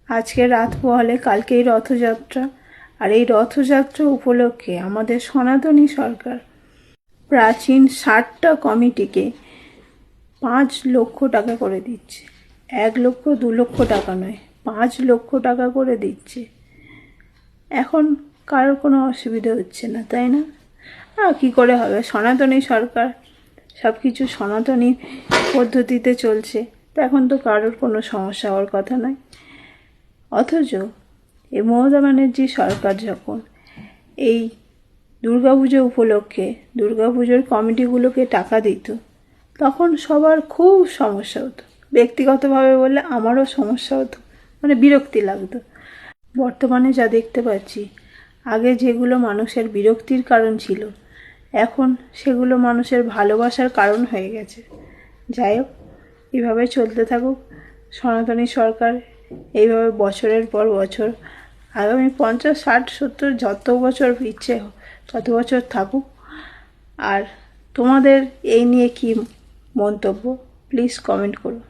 আজকে রাত পোহালে কালকেই রথযাত্রা, আর এই রথযাত্রা উপলক্ষে আমাদের সনাতনী সরকার প্রাচীন 60টা কমিটিকে 5 লক্ষ টাকা করে দিচ্ছে। 1 লক্ষ 2 লক্ষ টাকা নয়, 5 লক্ষ টাকা করে দিচ্ছে। এখন কারোর কোনো অসুবিধা হচ্ছে না, তাই না? কী করে হবে? সনাতনী সরকার, সব কিছু সনাতনী পদ্ধতিতে চলছে, তো এখন তো কারোর কোনো সমস্যা হওয়ার কথা নয়। অথচ এই মমতা ব্যানার্জি সরকার যখন এই দুর্গাপুজো উপলক্ষে দুর্গাপুজোর কমিটিগুলোকে টাকা দিত, তখন সবার খুব সমস্যা হতো। ব্যক্তিগতভাবে বললে আমারও সমস্যা হতো, মানে বিরক্তি লাগতো। বর্তমানে যা দেখতে পাচ্ছি, আগে যেগুলো মানুষের বিরক্তির কারণ ছিল, এখন সেগুলো মানুষের ভালোবাসার কারণ হয়ে গেছে। যাই হোক, এভাবে চলতে থাকুক সনাতনী সরকার, এইভাবে বছরের পর বছর, আগামী 50, 60, 70 যত বছর ইচ্ছে তত বছর থাকুক। আর তোমাদের এই নিয়ে কি মন্তব্য প্লিজ কমেন্ট করো।